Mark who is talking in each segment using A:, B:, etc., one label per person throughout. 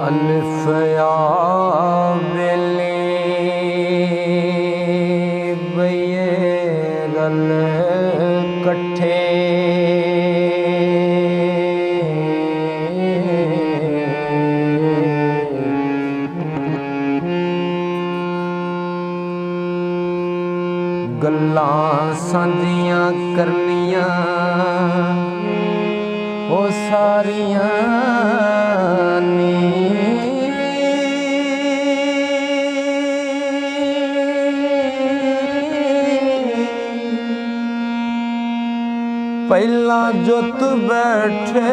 A: अलिफ या बेली बये गल कट्ठे गल्लां सांझियां करनियां ओ सारियां पहला जुत बैठे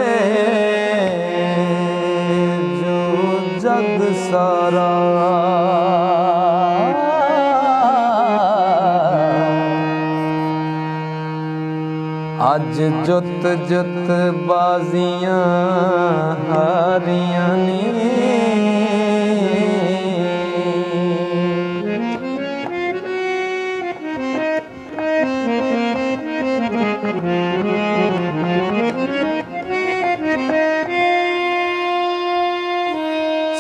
A: जो जग सारा अज जुत जुत बाजियां हारियां नी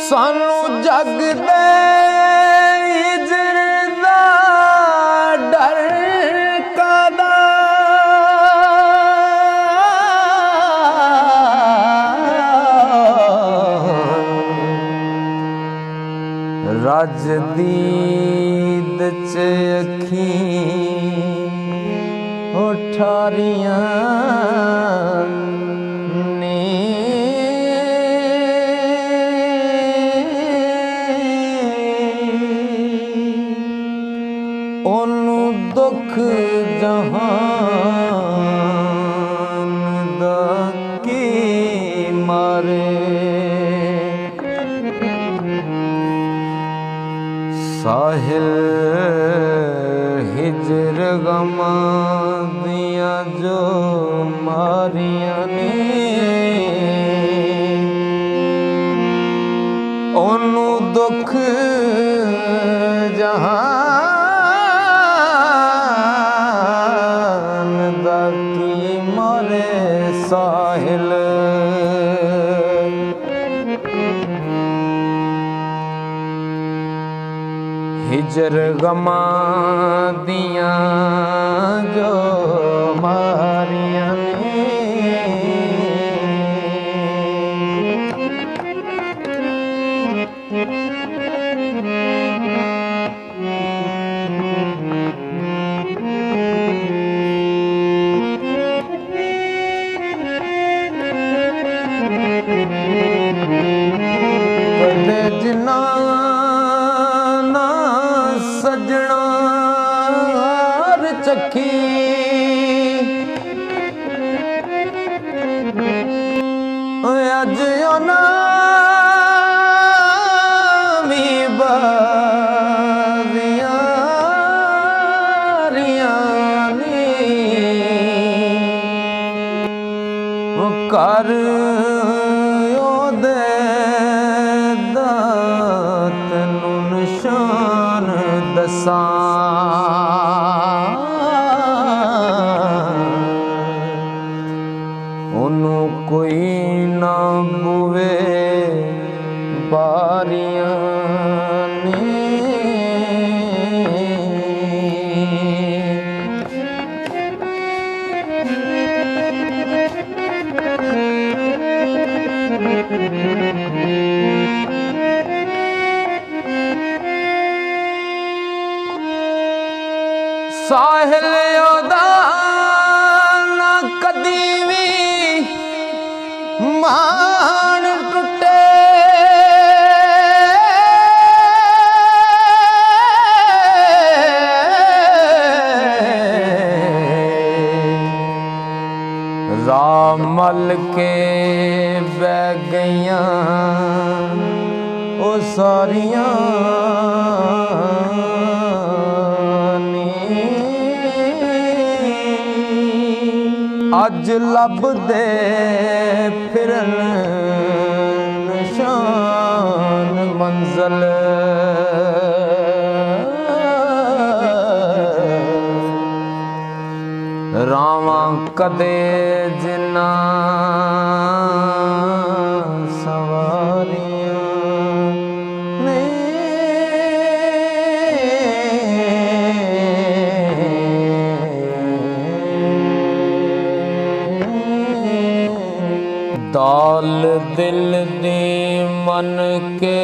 A: सानू जग दे हिजर दा डर कादा रज दीद च अखीं उठारियां ओनू दुख जहान दा की मारे साहिल हिजर गमा दिया जो मारियां ने ओनू दुख जहान दा की मारे साहिल हिजर गमा दिया जो मारियां ने कदे जिना सजना चखी अज ओना भी बाजियां कर ओदे दात नू निशान दसां ओनू कोई ना बुवे बारियां ने साहिल ओदा ना कदी भी मान टुटे रामल के बह गईयां ओ सारियां अज लभदे फिरन निशान मंज़िल रावां कदे जिन्ना सवारियां दाल दिल दी मन के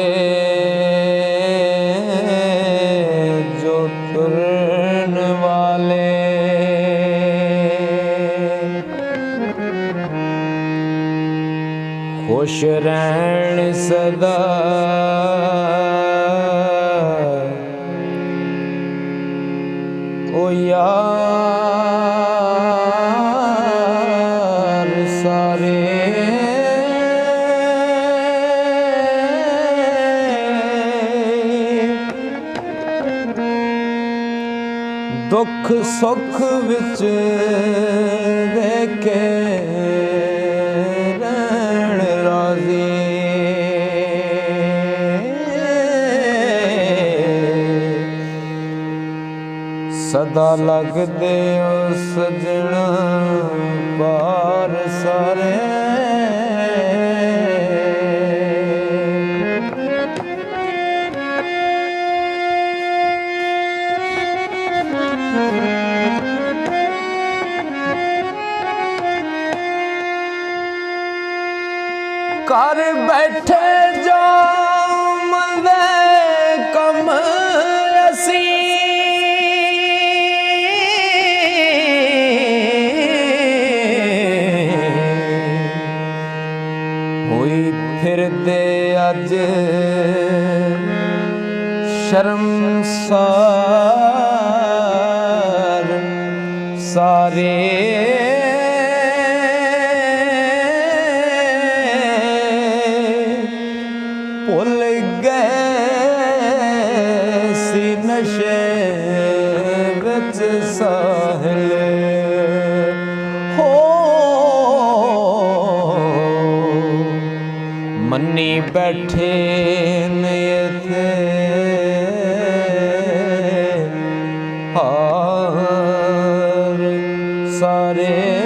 A: जो तुरन वाले खुश रहन सदा ओ यार सारे दुख सुख विच वेखे रहन राज़ी सदा लगदे ओ सजना पार सारे कर बैठे जो मंदे कम असी होई फिरदे अज शर्मसार सारे भुल गए सी नशे विच साहिल हो मन्नी बैठे ने इत्थे हार सारे